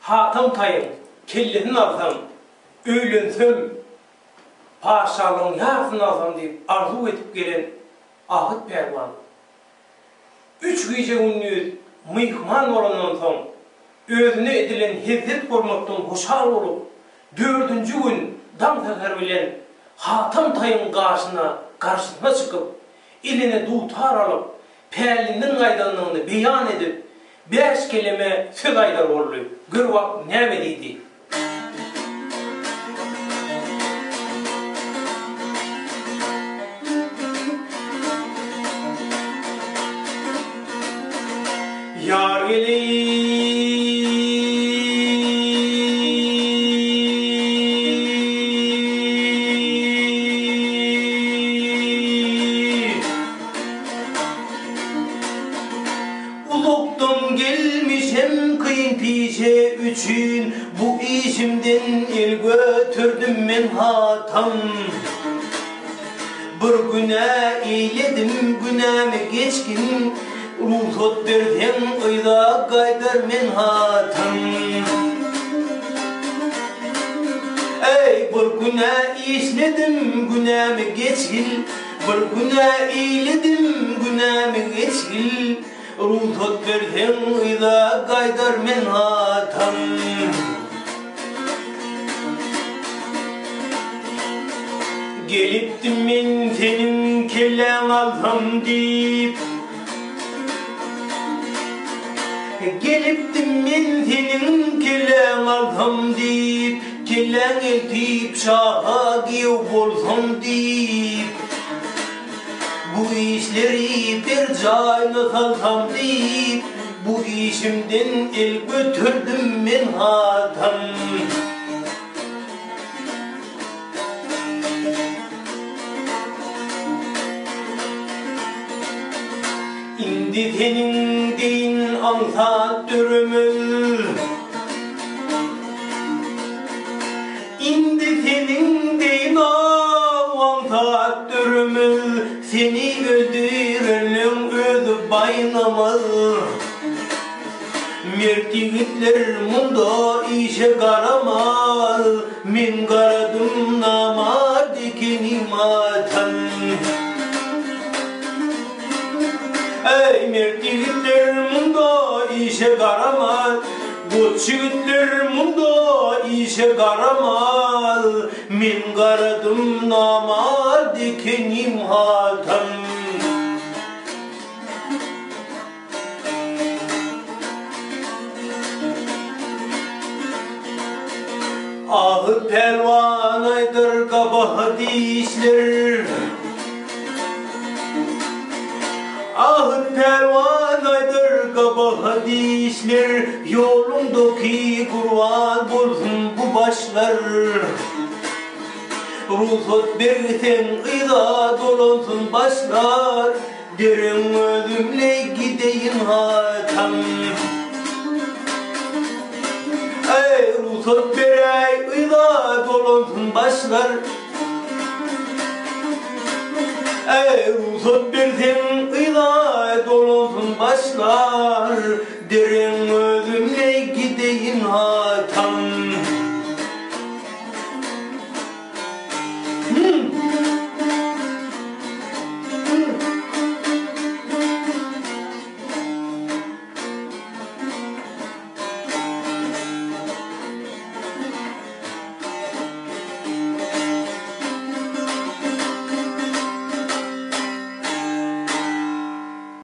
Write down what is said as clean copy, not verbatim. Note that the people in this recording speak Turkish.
Hatam tayın, kellerini alsam, öylensem, paşalığın yarısını alsam deyip arzu edip gelen Ahıt Pervan. 3 gece ünlü mıyhman olandan son, özüne edilen hezzet görmekten hoşal olup, 4-cü gün dam sefer bilen Hatam tayın karşısına çıkıp, eline dutar alıp, Perlinin aydanlığını beyan edip, 5 kelime söz aydar oldu. Gör vak nemeliydi. Yar Uluktan gelmişem kıyın pişe üçün, bu işimden el götürdüm men hatam. Bir güne eyledim, günahımı geçkin, ruhsat berden ıyda gaydar men hatam. Ey bir güne işledim, günahımı geçkin, bir güne eyledim, günahımı geçkin, ruhsat berden ıyda gaydar men hatam. Geliptim men senin kellen alsam deyip, geliptim men senin kellen alsam deyip, kellen eltip şaha giyev bolsam deyip, bu işleri bir cayna salsam deyip, bu işimden el götürdüm men hatam. İndi senin deyin ansat dürümül, İndi senin deyin ansat dürümül, seni öldürenin özü baynamaz. Mert yigitler munda işe karamaz, men karadım namar dikenim atan. Ey mert yigitler munda işe karamaz, koç yigitler munda işe karamaz, men karadım namar dikenim atan. Ahıt Pervan aydır kabah dişler, Ahıt Pervan aydır kabah dişler, yolundaki kurban bulsun bu başlar. Ruhsat bersen ıyda dolansın başlar, derin özümle gideyim hatam. Ey ruhsat berey ıyda dolansın başlar, ey ruhsat bersen ıyda dolansın başlar, derin